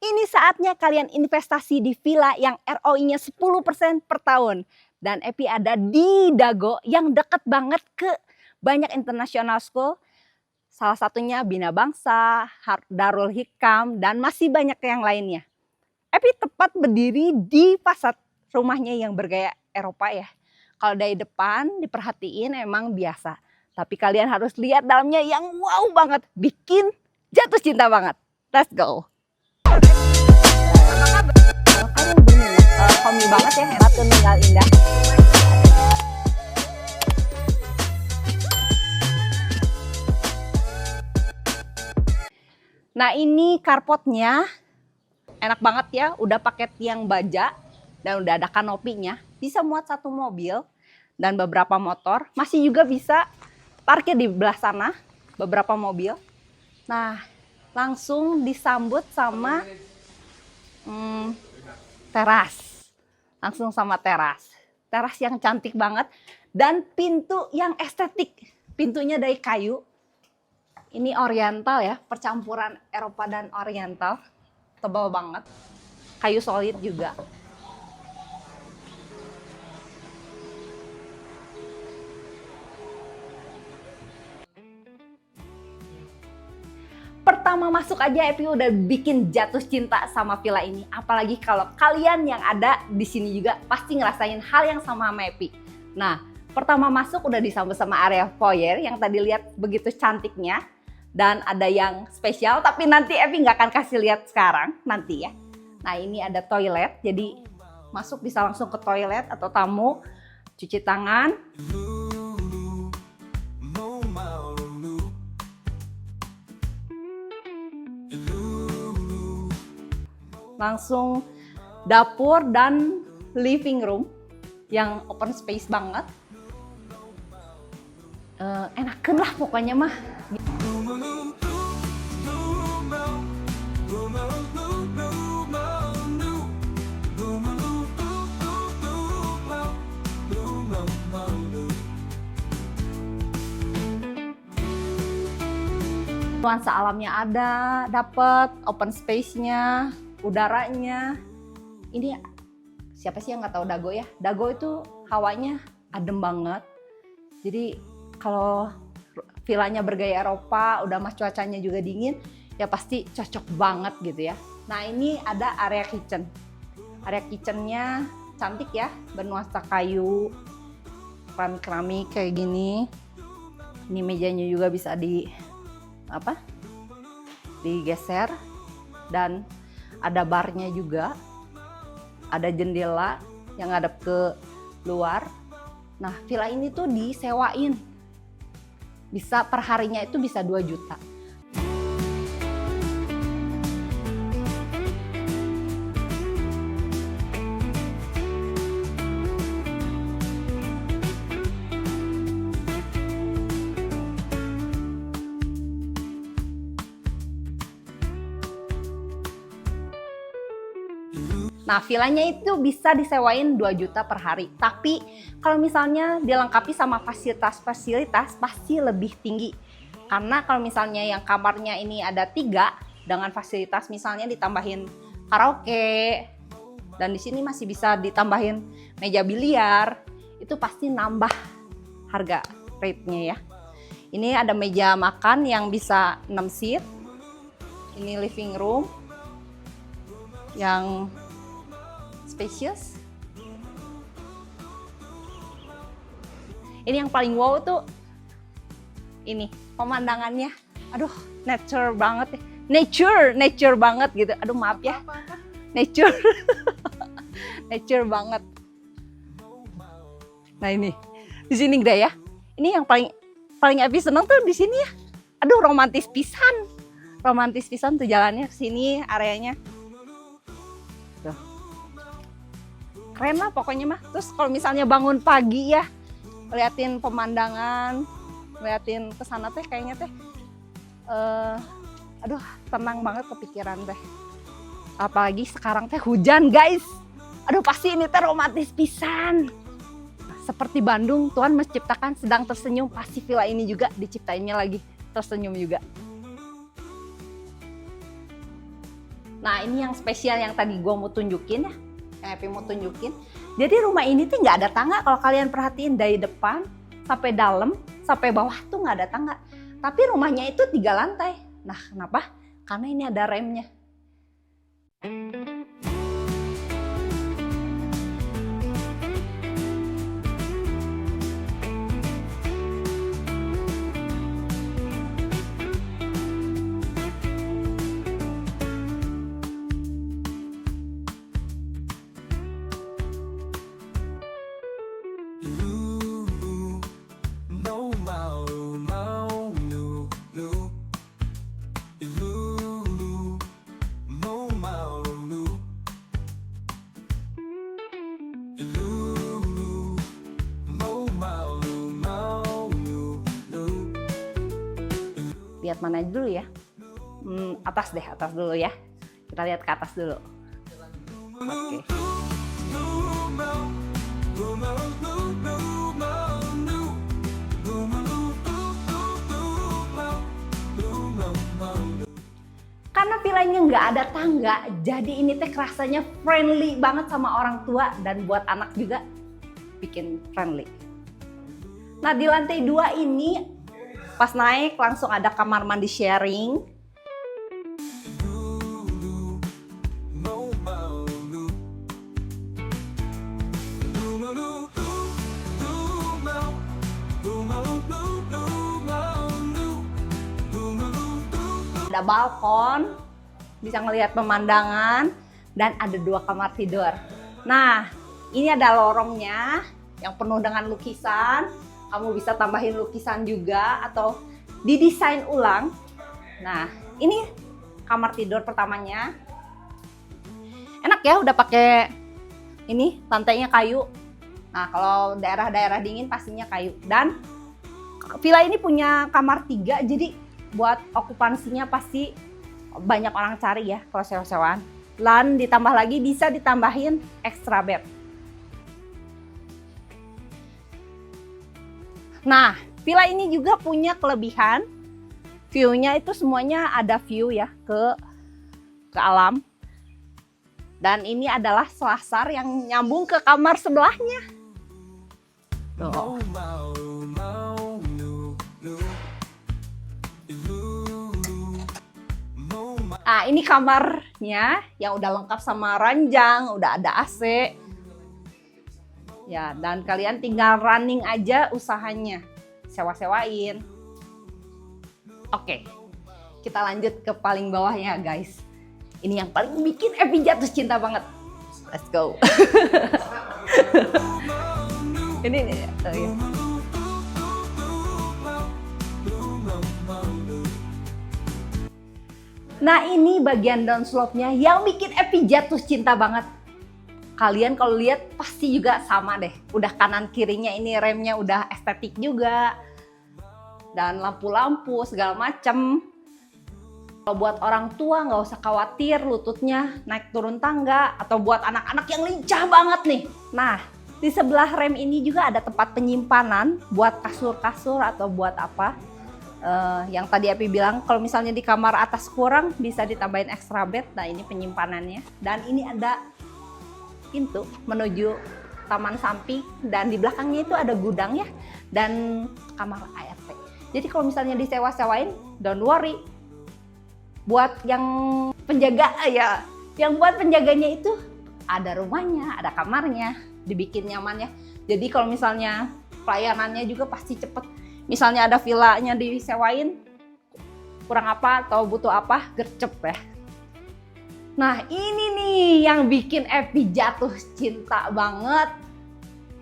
Ini saatnya kalian investasi di villa yang ROI-nya 10% per tahun. Dan Epi ada di Dago yang deket banget ke banyak international school. Salah satunya Bina Bangsa, Darul Hikam, dan masih banyak yang lainnya. Epi tepat berdiri di fasad rumahnya yang bergaya Eropa ya. Kalau dari depan diperhatiin emang biasa. Tapi kalian harus lihat dalamnya yang wow banget. Bikin jatuh cinta banget. Let's go. Kalian berminat homey banget ya, Ratu Nunggal Indah. Nah ini carportnya enak banget ya, udah pakai tiang baja dan udah ada kanopinya. Bisa muat satu mobil dan beberapa motor. Masih juga bisa parkir di belah sana beberapa mobil. Nah langsung disambut sama teras. Langsung sama teras. Teras yang cantik banget dan pintu yang estetik. Pintunya dari kayu. Ini oriental ya, percampuran Eropa dan oriental. Tebal banget. Kayu solid juga. Pertama masuk aja Epi udah bikin jatuh cinta sama villa ini. Apalagi kalau kalian yang ada di sini juga pasti ngerasain hal yang sama Epi. Nah, pertama masuk udah disambut sama area foyer yang tadi lihat begitu cantiknya. Dan ada yang spesial, tapi nanti Epi nggak akan kasih lihat sekarang, nanti ya. Nah ini ada toilet, jadi masuk bisa langsung ke toilet atau tamu, cuci tangan. Langsung dapur dan living room yang open space banget. Enakan lah pokoknya mah. Nuansa alamnya ada, dapet open space-nya, udaranya. Ini siapa sih yang nggak tahu Dago ya? Dago itu hawanya adem banget. Jadi kalau villanya bergaya Eropa, udah mas cuacanya juga dingin, ya pasti cocok banget gitu ya. Nah ini ada area kitchen. Area kitchennya cantik ya, bernuansa kayu, keramik kayak gini. Ini mejanya juga bisa digeser dan ada barnya juga, ada jendela yang ngadep ke luar. Nah villa ini tuh disewain, bisa perharinya itu bisa 2 juta. Nah, villanya itu bisa disewain 2 juta per hari. Tapi kalau misalnya dilengkapi sama fasilitas-fasilitas pasti lebih tinggi. Karena kalau misalnya yang kamarnya ini ada 3 dengan fasilitas misalnya ditambahin karaoke dan di sini masih bisa ditambahin meja biliar, itu pasti nambah harga rate-nya ya. Ini ada meja makan yang bisa 6 seat. Ini living room yang spacious. Ini yang paling wow tuh ini pemandangannya. Aduh, nature banget ya. Nature banget gitu. Aduh, maaf ya. Nature. Nature banget. Nah, ini. Di sini gede ya. Ini yang paling Epi seneng tuh di sini ya. Aduh, romantis pisan. Romantis pisan tuh jalannya ke sini, areanya. Tuh. Keren lah pokoknya mah. Terus kalau misalnya bangun pagi ya, liatin pemandangan, liatin kesana teh kayaknya teh, aduh tenang banget kepikiran teh. Apalagi sekarang teh hujan guys. Aduh pasti ini teh romantis pisan. Seperti Bandung, Tuhan menciptakan sedang tersenyum, pasti villa ini juga diciptainnya lagi tersenyum juga. Nah ini yang spesial yang tadi gue mau tunjukin ya, yang Epi mau tunjukin. Jadi rumah ini tuh nggak ada tangga kalau kalian perhatiin, dari depan sampai dalam sampai bawah tuh nggak ada tangga. Tapi rumahnya itu 3 lantai. Nah kenapa? Karena ini ada remnya. Lihat mana dulu ya? Atas deh, atas dulu ya. Kita lihat ke atas dulu. Oke. Karena villanya nggak ada tangga, jadi ini teh rasanya friendly banget sama orang tua dan buat anak juga bikin friendly. Nah di lantai 2 ini pas naik langsung ada kamar mandi sharing. Ada balkon, bisa ngelihat pemandangan, dan ada 2 kamar tidur. Nah, ini ada lorongnya yang penuh dengan lukisan. Kamu bisa tambahin lukisan juga atau didesain ulang. Nah, ini kamar tidur pertamanya. Enak ya, udah pakai ini lantainya kayu. Nah, kalau daerah-daerah dingin pastinya kayu. Dan villa ini punya kamar 3, jadi buat okupansinya pasti banyak orang cari ya kalau sewa-sewaan. Dan ditambah lagi bisa ditambahin extra bed. Nah, villa ini juga punya kelebihan, view-nya itu semuanya ada view ya ke alam. Dan ini adalah selasar yang nyambung ke kamar sebelahnya. Tuh. Nah, ini kamarnya yang udah lengkap sama ranjang, udah ada AC. Ya, dan kalian tinggal running aja usahanya, sewa-sewain. Oke, kita lanjut ke paling bawahnya guys. Ini yang paling bikin Epi jatuh cinta banget. Let's go. Ini nih. Oh iya. Nah ini bagian downslope-nya yang bikin Epi jatuh cinta banget. Kalian kalau lihat pasti juga sama deh. Udah kanan kirinya ini remnya udah estetik juga. Dan lampu-lampu segala macem. Kalau buat orang tua nggak usah khawatir lututnya naik turun tangga. Atau buat anak-anak yang lincah banget nih. Nah di sebelah rem ini juga ada tempat penyimpanan buat kasur-kasur atau buat apa. Yang tadi Epi bilang kalau misalnya di kamar atas kurang bisa ditambahin extra bed. Nah ini penyimpanannya. Dan ini ada pintu menuju taman samping dan di belakangnya itu ada gudang ya dan kamar ART. Jadi kalau misalnya disewa-sewain, don't worry. Buat yang penjaga ya, yang buat penjaganya itu ada rumahnya, ada kamarnya, dibikin nyaman ya. Jadi kalau misalnya pelayanannya juga pasti cepet. Misalnya ada villanya disewain, kurang apa atau butuh apa, gercep ya. Nah ini nih yang bikin Epi jatuh cinta banget.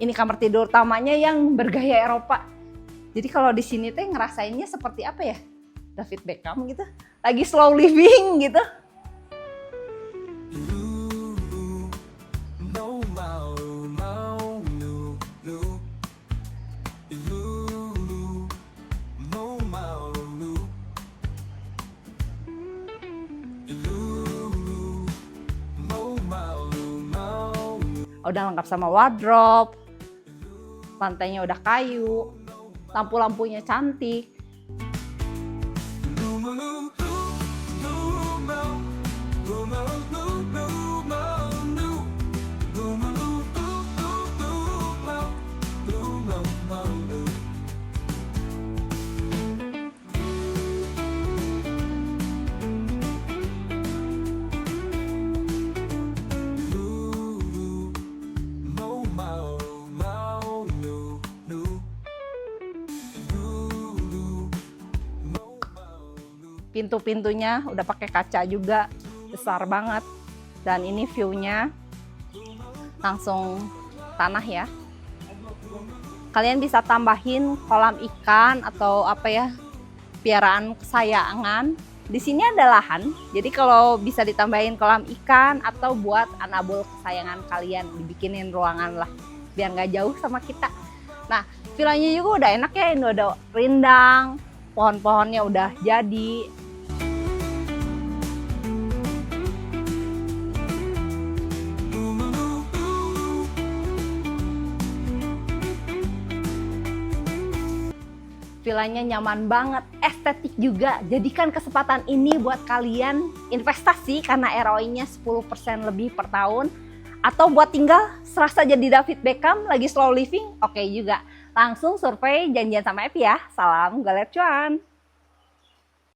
Ini kamar tidur utamanya yang bergaya Eropa. Jadi kalau di sini teh ngerasainnya seperti apa ya? David Beckham gitu. Lagi slow living gitu. Udah lengkap sama wardrobe, lantainya udah kayu, lampu-lampunya cantik. pintu-pintunya udah pakai kaca juga, besar banget. Dan ini view-nya langsung tanah ya. Kalian bisa tambahin kolam ikan atau apa ya, piaraan kesayangan. Di sini ada lahan, jadi kalau bisa ditambahin kolam ikan atau buat anabul kesayangan kalian, dibikinin ruangan lah, biar nggak jauh sama kita. Nah, villanya juga udah enak ya, ini udah rindang, pohon-pohonnya udah jadi. Villanya nyaman banget, estetik juga. Jadikan kesempatan ini buat kalian investasi karena ROI-nya 10% lebih per tahun. Atau buat tinggal serasa jadi David Beckham lagi slow living, oke juga. Langsung survei janjian sama Epi ya. Salam galer cuan.